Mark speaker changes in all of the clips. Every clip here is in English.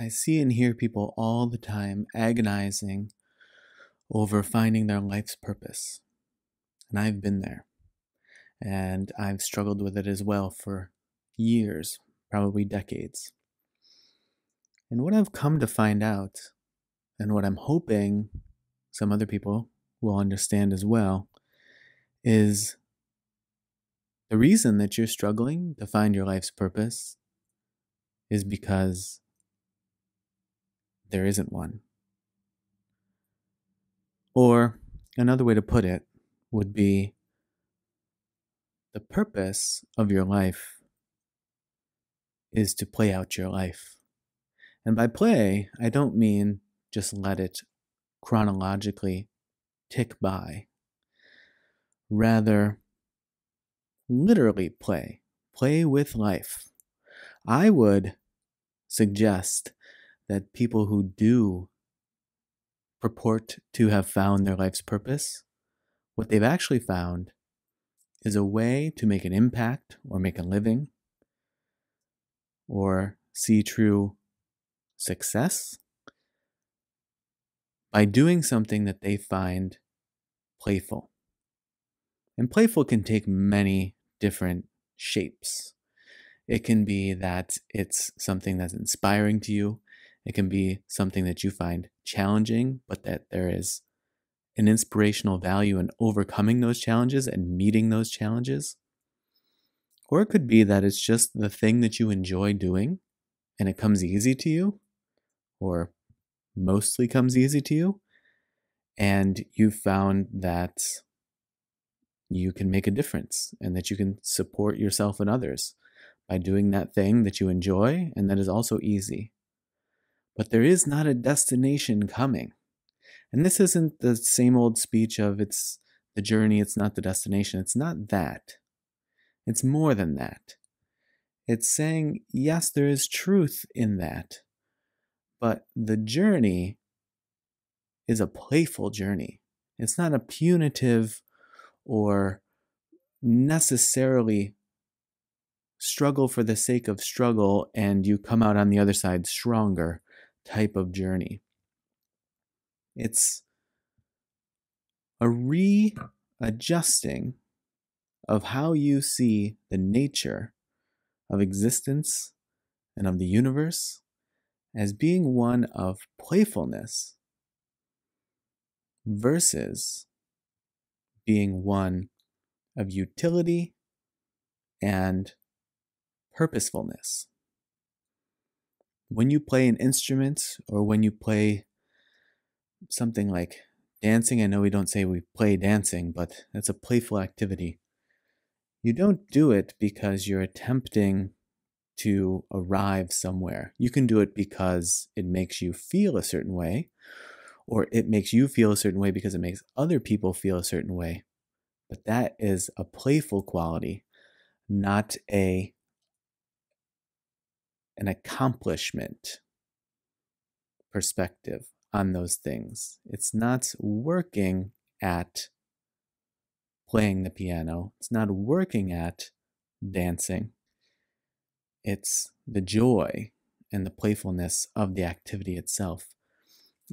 Speaker 1: I see and hear people all the time agonizing over finding their life's purpose. And I've been there. And I've struggled with it as well for years, probably decades. And what I've come to find out, and what I'm hoping some other people will understand as well, is the reason that you're struggling to find your life's purpose is because there isn't one. Or another way to put it would be the purpose of your life is to play out your life. And by play, I don't mean just let it chronologically tick by. Rather, literally play. Play with life. I would suggest that people who do purport to have found their life's purpose, what they've actually found is a way to make an impact or make a living or see true success by doing something that they find playful. And playful can take many different shapes. It can be that it's something that's inspiring to you. It can be something that you find challenging, but that there is an inspirational value in overcoming those challenges and meeting those challenges. Or it could be that it's just the thing that you enjoy doing and it comes easy to you, or mostly comes easy to you, and you found that you can make a difference and that you can support yourself and others by doing that thing that you enjoy and that is also easy. But there is not a destination coming. And this isn't the same old speech of it's the journey, it's not the destination. It's not that. It's more than that. It's saying, yes, there is truth in that, but the journey is a playful journey. It's not a punitive or necessarily struggle for the sake of struggle and you come out on the other side stronger type of journey. It's a readjusting of how you see the nature of existence and of the universe as being one of playfulness versus being one of utility and purposefulness. When you play an instrument or when you play something like dancing, I know we don't say we play dancing, but it's a playful activity. You don't do it because you're attempting to arrive somewhere. You can do it because it makes you feel a certain way, or it makes you feel a certain way because it makes other people feel a certain way. But that is a playful quality, not an accomplishment perspective on those things. It's not working at playing the piano. It's not working at dancing. It's the joy and the playfulness of the activity itself.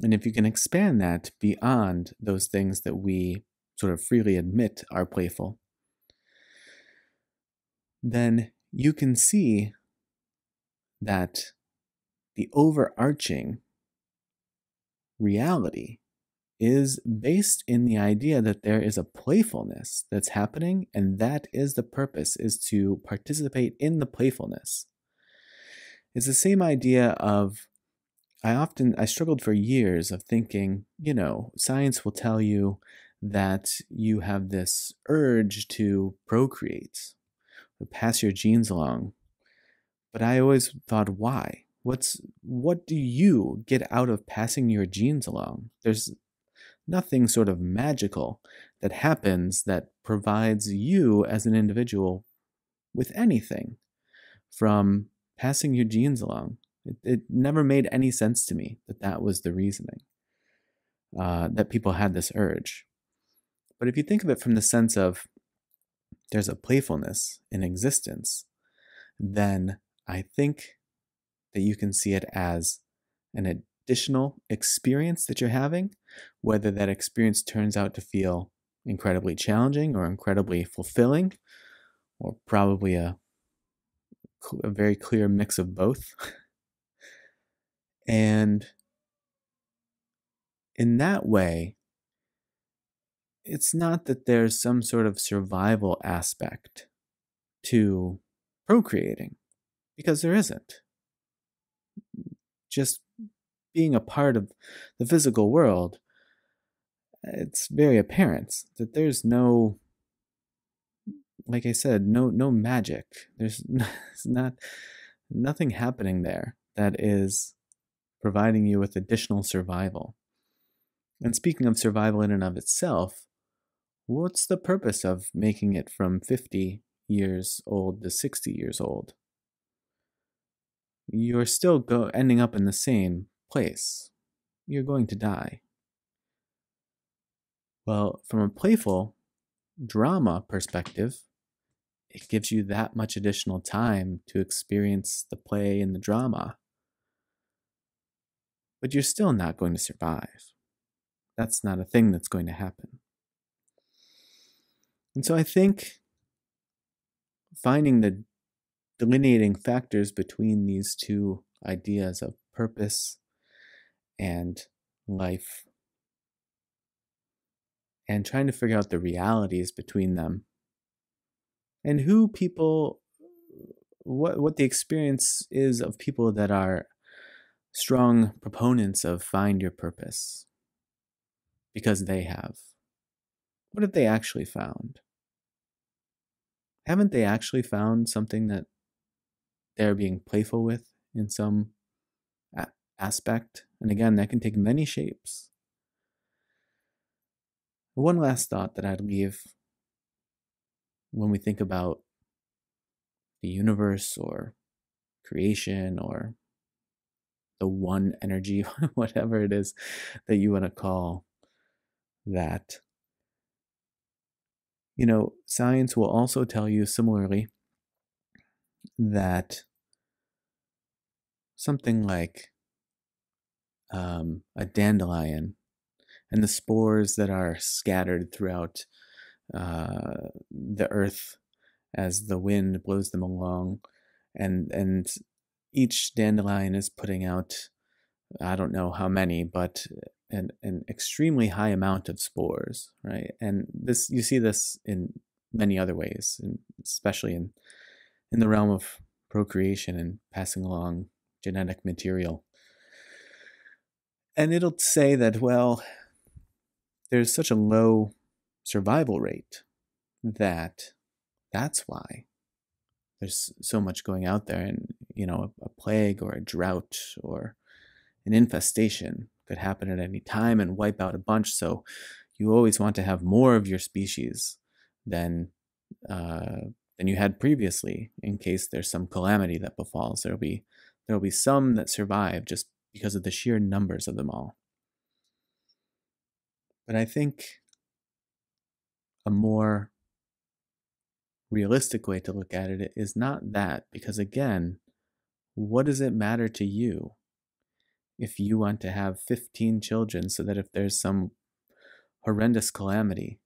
Speaker 1: And if you can expand that beyond those things that we sort of freely admit are playful, then you can see that the overarching reality is based in the idea that there is a playfulness that's happening, and that is the purpose, is to participate in the playfulness. It's the same idea of, I struggled for years of thinking, science will tell you that you have this urge to procreate, or pass your genes along. But I always thought, why? What do you get out of passing your genes along? There's nothing sort of magical that happens that provides you as an individual with anything from passing your genes along. It never made any sense to me that was the reasoning, that people had this urge. But if you think of it from the sense of there's a playfulness in existence, then I think that you can see it as an additional experience that you're having, whether that experience turns out to feel incredibly challenging or incredibly fulfilling, or probably a very clear mix of both. And in that way, it's not that there's some sort of survival aspect to procreating, because there isn't. Just being a part of the physical world, it's very apparent that there's no, like I said, no magic. There's not nothing happening there that is providing you with additional survival. And speaking of survival in and of itself, what's the purpose of making it from 50 years old to 60 years old? You're still ending up in the same place. You're going to die. Well, from a playful drama perspective, it gives you that much additional time to experience the play and the drama. But you're still not going to survive. That's not a thing that's going to happen. And so I think finding the delineating factors between these two ideas of purpose and life, and trying to figure out the realities between them, and who people, what the experience is of people that are strong proponents of find your purpose because they have. What have they actually found? Haven't they actually found something that they're being playful with in some aspect? And again, that can take many shapes. One last thought that I'd leave when we think about the universe or creation or the one energy, whatever it is that you want to call that. Science will also tell you similarly that something like a dandelion and the spores that are scattered throughout the earth as the wind blows them along, and each dandelion is putting out, I don't know how many, but an extremely high amount of spores, right? And this, you see this in many other ways, and especially in the realm of procreation and passing along genetic material. And it'll say that, well, there's such a low survival rate that's why there's so much going out there, and a plague or a drought or an infestation could happen at any time and wipe out a bunch. So you always want to have more of your species than you had previously, in case there's some calamity that befalls. There'll be some that survive just because of the sheer numbers of them all. But I think a more realistic way to look at it is not that, because again, what does it matter to you if you want to have 15 children so that if there's some horrendous calamity,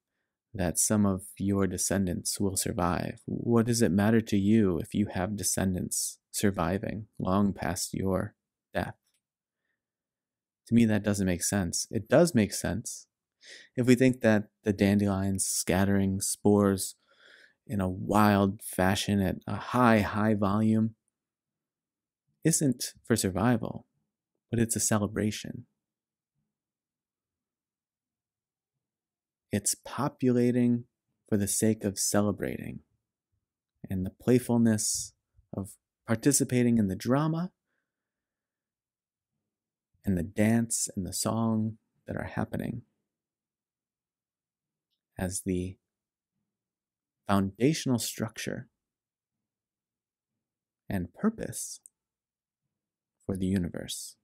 Speaker 1: that some of your descendants will survive? What does it matter to you if you have descendants surviving long past your death? To me, that doesn't make sense. It does make sense if we think that the dandelions scattering spores in a wild fashion at a high volume isn't for survival, but it's a celebration. It's populating for the sake of celebrating, and the playfulness of participating in the drama and the dance and the song that are happening as the foundational structure and purpose for the universe.